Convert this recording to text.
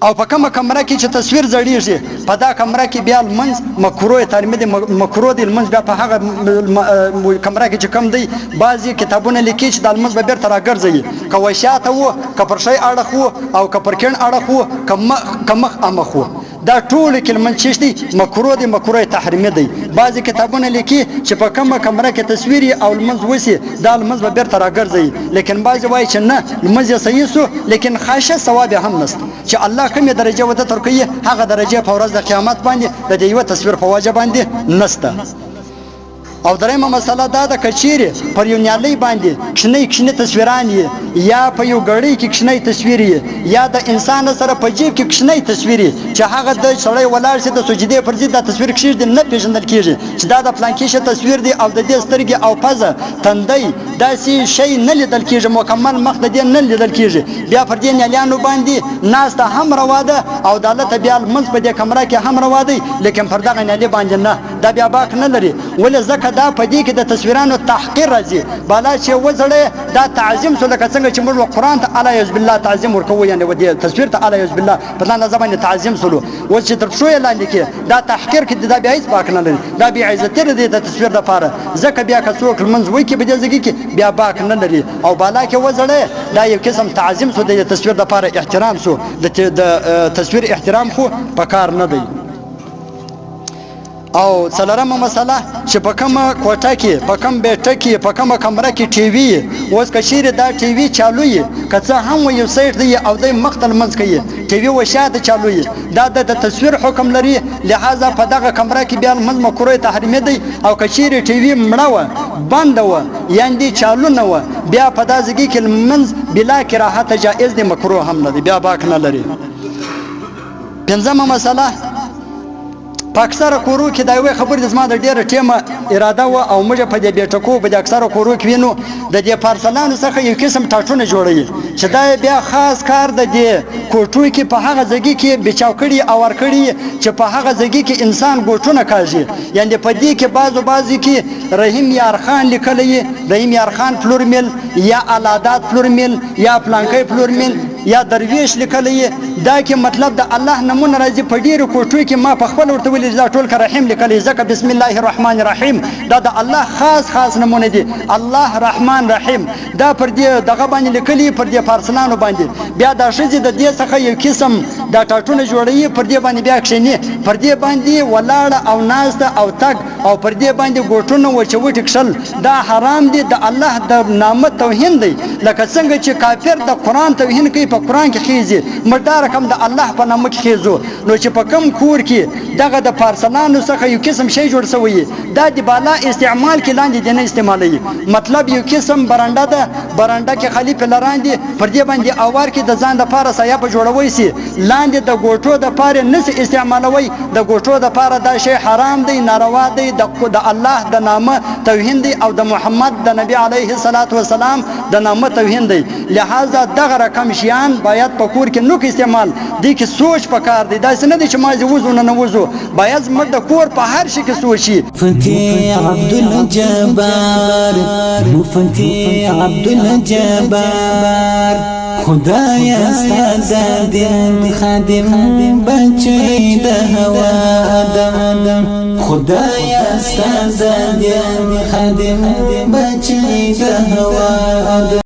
او په کومه کمره کې چې تصویر زړیږي په دا کمره کې بیا لمنځ مکروه تعلیمي دی مکروه دی لمنځ بیا په هغه کمره کې چې کم دی بعضې کتابونه لیکي چې دا لمنځ به بیرته راګرځوي که وشاته و که پر شی اړخ و او که پر کیڼ اړخ و که مخ امخ و دا ټول کې لمنځ چې دی مکروه دی مکروه تحریمي دی بعضې کتابونه لیکي چې په کومه کمره کې تصویر او لمنځ وسي دا لمنځ به بیرته راګرځوي لیکن بعضې وایي چې نه لمنځ یې صحیح سو لیکن خاشه ثواب هم نشته چې الله کومې درجه ورته ترکوي هغه درجه په ورځ د قیامت باندې د دې یوه تصویر په وجه باندې نشته او درېیمه مسله دا ده که چیرې پر یو نیالۍ باندې کښنۍ تصویران یې یا په یو ګړۍ کې کښنۍ تصویر یې یا د انسان سره په جیب کې کښنۍ تصویر یې چې هغه د سړی ولاړ شي د سجدې پر ضد دا تصویر کښېږدي نه پېژندل کېږي چې دا د فلانکي شي تصویر دی او د دې سترګې او پزه تندی داسې شی نه لیدل کېږي مکمل مخ د دې نه لیدل کېږي بیا پر دې نیالیانو باندې ناسته هم روا ده او د الله ته بیا لمونځ په دې کمره کې هم روا دی لیکن پر دغه نیالۍ باندې نه دا بیا باک نه لري ولې ځکه دا په دې کې د تصویرانو تحقیر راځي بالا چې وځړی دا تعظیم سو لکه څنګه چې موږ قرآن ته اعلی یعوذ بالله تعظیم ورکوو یعنې و دې تصویر ته اعلی یعوذ بالله په دا نظر باندې تعظیم سولو اوس چې تر پښو یې لاندې کې دا تحقیر کې دا بیا هېڅ باک نه لري دا بې عزتي دی د تصویر دپاره ځکه بیا که څوک لمونځ وکړي په دې ځای کې بیا باک نه لري او بالا کې وځړی دا یو قسم تعظیم سو د تصویر دپاره احترام سو د تصویر احترام خو په کار نه دی او څلورمه مسله چې په کومه کوټه کې په کوم بیټه کې په کومه کمره کې ټي وي اوس که چیرې دا ټي وي چالو وي که څه هم یو سایډ دی او دی مخ ته لمونځ کوي ټي وي وشاته چالو وي دا د تصویر حکم لري لهذا په دغه کمره کې بیا لمونځ مکروه تحریمي دی او که چیرې ټي وي مړه وه بنده وه یعنې چالو نه وه بیا په دا ځای کې لمونځ بلا کراهته جایز دی مکروه هم نه دی بیا باک نه لري پنځمه مسله په اکثره کورو کې دا یوې خبرې د زما د ډېره ټیمه اراده وه او موږ په دې بیټکو په دې اکثره کورو کې وینو د دې پارسلانو څخه یو قسم ټاټونه جوړوي چې دا بیا خاص کار د دې کوټو کې په هغه ځای کې بچاو کړي او ور کړي چې په هغه ځای کې انسان ګوټونه کاږي یعنې په دې کې بعضو کې رحیم یار خان لیکلی رحیم یار خان فلورمیل یا الادات فلورمیل یا پلانکی فلورمیل یا درویش لیکلی دا کې مطلب د الله نمونه راځي په ډېرو کوټو کې ما په خپل ورته ویلي دا ټول که رحیم لیکلی ځکه بسم الله الرحمن الرحیم دا د الله خاص نمونه دي الله رحمان رحیم دا پر دې دغه باندې لیکلي پر دې پارسلانو باندې بیا دا ښځې د دې څخه یو قسم دا ټاټونه جوړوي پر دې باندې بیا کښېني پر دې باندې ولاړه او ناسته او تګ او پر دې باندې ګوټونه وچوټې کښل دا حرام دي د الله د نامه توهین دی لکه څنګه چې کافر د قرآن توهین کوي په قرآن کې خیزي موږ دا رقم د الله په نامه کې خیزو نو چې په کوم کور کې دغه د پارسلانو څخه یو قسم شی جوړ شوی دا د بالا استعمال کې لاندې دی نه استعمالوي مطلب یو قسم برنډه ده برنډه کې خالي پلران دي پر دې باندې اوار کې د ځان دپاره سایه په جوړوی سي لاندې د ګوټو دپاره نسي استعمالوي د ګوټو دپاره دا شی حرام دی ناروا دی د الله د نامه توهین دی او د محمد د نبی علیه الصلاة والسلام د نامه توهین دی لہذا دغه رقم شیان باید په کور کې نوک استعمال دی کې سوچ پکار دی داسې نه دی چې مازې وځو نه وځو باید زموږ د کور په هر شي کې سوچي مفتي عبدالجبار مفتي عبدالجبار خدایا ستا د دین خادم بچی د هوا ادم خدایا ستا د دین خادم بچی د هوا ادم